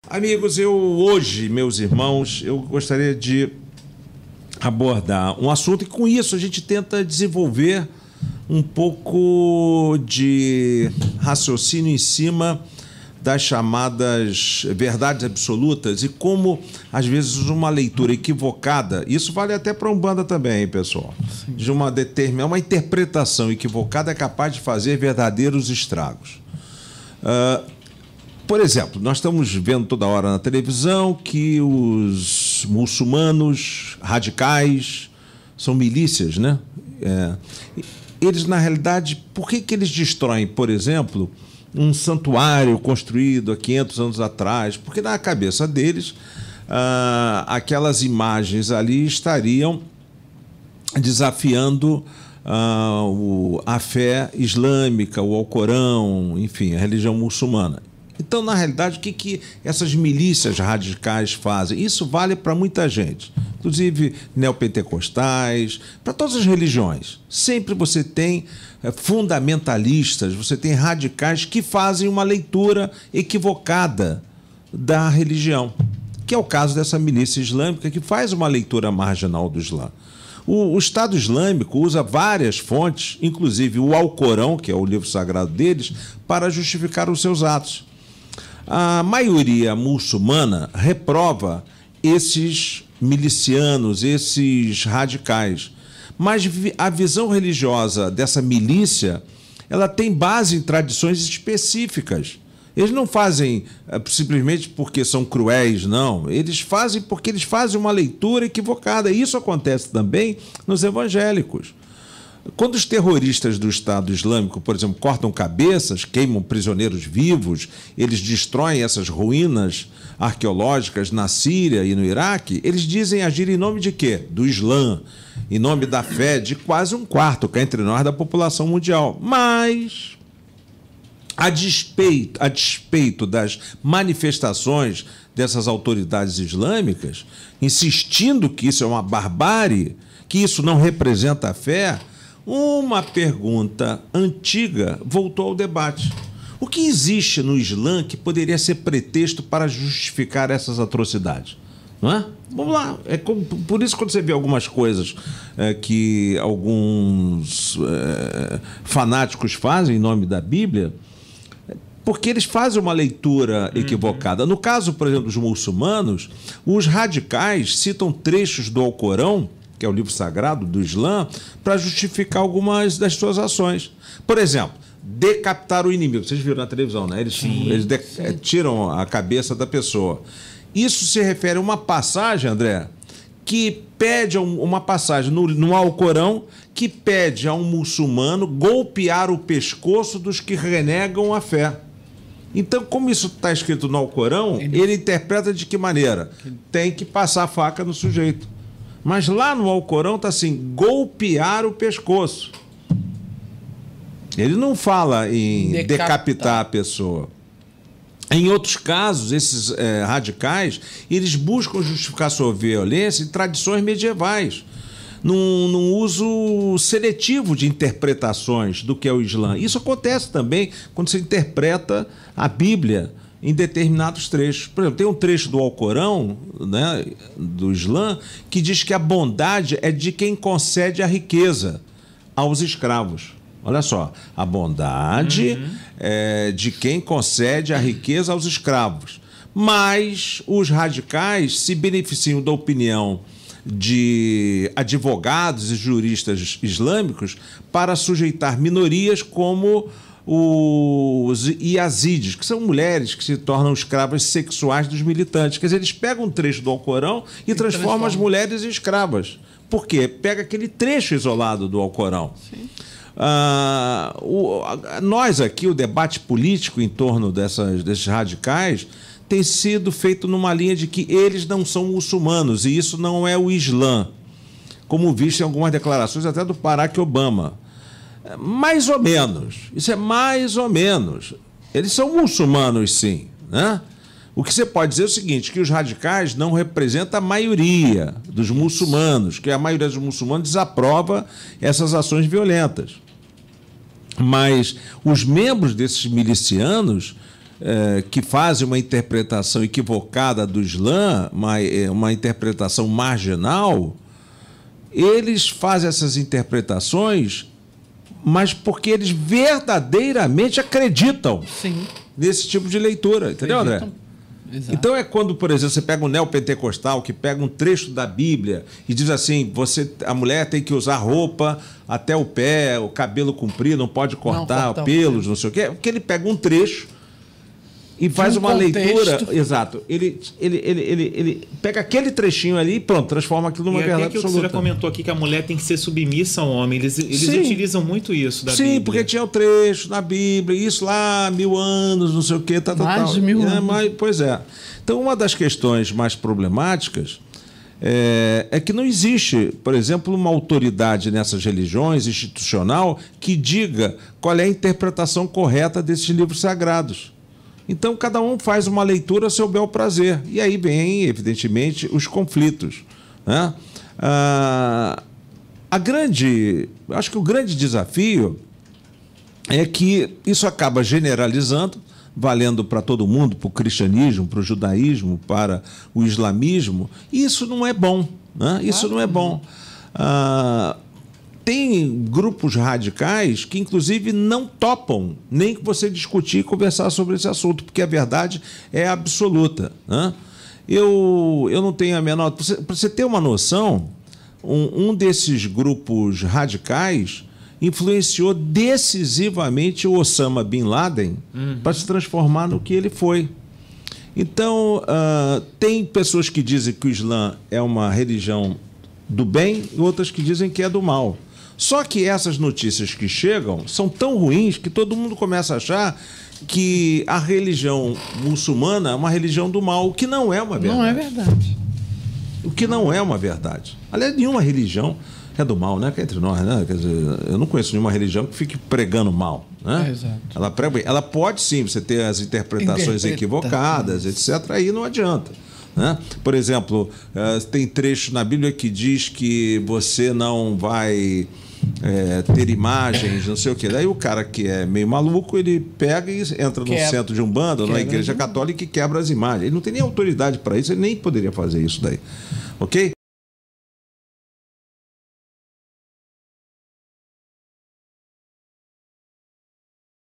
Amigos, hoje, meus irmãos, eu gostaria de abordar um assunto e com isso a gente tenta desenvolver um pouco de raciocínio em cima das chamadas verdades absolutas e como, às vezes, uma leitura equivocada, isso vale até para a Umbanda também, hein, pessoal, sim, de uma interpretação equivocada é capaz de fazer verdadeiros estragos. Por exemplo, nós estamos vendo toda hora na televisão que os muçulmanos radicais são milícias, né? Eles, na realidade, por que eles destroem, por exemplo, um santuário construído há 500 anos atrás? Porque na cabeça deles, aquelas imagens ali estariam desafiando a fé islâmica, o Alcorão, enfim, a religião muçulmana. Então, na realidade, o que essas milícias radicais fazem? Isso vale para muita gente, inclusive neopentecostais, para todas as religiões. Sempre você tem fundamentalistas, você tem radicais que fazem uma leitura equivocada da religião, que é o caso dessa milícia islâmica que faz uma leitura marginal do Islã. O Estado Islâmico usa várias fontes, inclusive o Alcorão, que é o livro sagrado deles, para justificar os seus atos. A maioria muçulmana reprova esses milicianos, esses radicais. Mas a visão religiosa dessa milícia, ela tem base em tradições específicas. Eles não fazem simplesmente porque são cruéis, não. Eles fazem porque eles fazem uma leitura equivocada. E isso acontece também nos evangélicos. Quando os terroristas do Estado Islâmico, por exemplo, cortam cabeças, queimam prisioneiros vivos, eles destroem essas ruínas arqueológicas na Síria e no Iraque, eles dizem agir em nome de quê? Do Islã, em nome da fé de quase um quarto, cá entre nós, da população mundial. Mas, a despeito das manifestações dessas autoridades islâmicas, insistindo que isso é uma barbárie, que isso não representa a fé, uma pergunta antiga voltou ao debate. O que existe no Islã que poderia ser pretexto para justificar essas atrocidades? Não é? Vamos lá. Por isso, quando você vê algumas coisas que alguns fanáticos fazem em nome da Bíblia, porque eles fazem uma leitura equivocada. No caso, por exemplo, dos muçulmanos, os radicais citam trechos do Alcorão, que é o livro sagrado do Islã, para justificar algumas das suas ações. Por exemplo, decapitar o inimigo. Vocês viram na televisão, né? Eles tiram a cabeça da pessoa. Isso se refere a uma passagem, André, que pede uma passagem no Alcorão que pede a um muçulmano golpear o pescoço dos que renegam a fé. Então, como isso está escrito no Alcorão, ele interpreta de que maneira? Tem que passar a faca no sujeito. Mas lá no Alcorão está assim, golpear o pescoço. Ele não fala em decapitar a pessoa. Em outros casos, esses radicais, eles buscam justificar sua violência em tradições medievais, num uso seletivo de interpretações do que é o Islã. Isso acontece também quando se interpreta a Bíblia em determinados trechos. Por exemplo, tem um trecho do Alcorão, né, do Islã, que diz que a bondade é de quem concede a riqueza aos escravos. Olha só, a bondade é de quem concede a riqueza aos escravos. Mas os radicais se beneficiam da opinião de advogados e juristas islâmicos para sujeitar minorias como os yazidis, que são mulheres que se tornam escravas sexuais dos militantes. Quer dizer, eles pegam um trecho do Alcorão e transformam as mulheres em escravas. Por quê? Pega aquele trecho isolado do Alcorão. Sim. Nós aqui, o debate político em torno desses radicais tem sido feito numa linha de que eles não são muçulmanos e isso não é o Islã, como visto em algumas declarações até do Barack Obama. Mais ou menos. Isso é mais ou menos. Eles são muçulmanos, sim, né? O que você pode dizer é o seguinte, que os radicais não representam a maioria dos muçulmanos, que a maioria dos muçulmanos desaprova essas ações violentas. Mas os membros desses milicianos que fazem uma interpretação equivocada do Islã, uma interpretação marginal, eles fazem essas interpretações, mas porque eles verdadeiramente acreditam nesse tipo de leitura. Entendeu, André? Exato. Então é quando, por exemplo, você pega um neopentecostal que pega um trecho da Bíblia e diz assim, a mulher tem que usar roupa até o pé, o cabelo comprido, não pode cortar pelos, não sei o quê, porque ele pega um trecho e faz uma leitura. Exato. Ele pega aquele trechinho ali e pronto, transforma aquilo numa verdade absoluta. Você já comentou aqui que a mulher tem que ser submissa ao homem. Eles utilizam muito isso da Bíblia. Sim, porque tinha o trecho na Bíblia, isso lá, 1000 anos, não sei o quê. Mais de 1000 anos. Pois é. Então, uma das questões mais problemáticas é que não existe, por exemplo, uma autoridade nessas religiões, institucional, que diga qual é a interpretação correta desses livros sagrados. Então, cada um faz uma leitura a seu bel prazer. E aí vem, evidentemente, os conflitos, né? Acho que o grande desafio é que isso acaba generalizando, valendo para todo mundo, para o cristianismo, para o judaísmo, para o islamismo, e isso não é bom, né? Isso não é bom. Tem grupos radicais que, inclusive, não topam nem que você discutir e conversar sobre esse assunto, porque a verdade é absoluta, né? Eu não tenho a menor... Para você ter uma noção, um desses grupos radicais influenciou decisivamente o Osama Bin Laden para se transformar no que ele foi. Então, tem pessoas que dizem que o Islã é uma religião do bem e outras que dizem que é do mal. Só que essas notícias que chegam são tão ruins que todo mundo começa a achar que a religião muçulmana é uma religião do mal, o que não é uma verdade. Não é verdade. O que não é uma verdade. Aliás, nenhuma religião é do mal, né? Que é entre nós, né? Quer dizer, eu não conheço nenhuma religião que fique pregando mal, né? Exato. Ela pode sim, você ter as interpretações equivocadas, etc. Aí não adianta, né? Por exemplo, tem trecho na Bíblia que diz que você não vai ter imagens, não sei o quê. Daí o cara que é meio maluco, ele pega e entra no centro de Umbanda, na igreja católica e quebra as imagens. Ele não tem nem autoridade para isso, ele nem poderia fazer isso daí. Ok?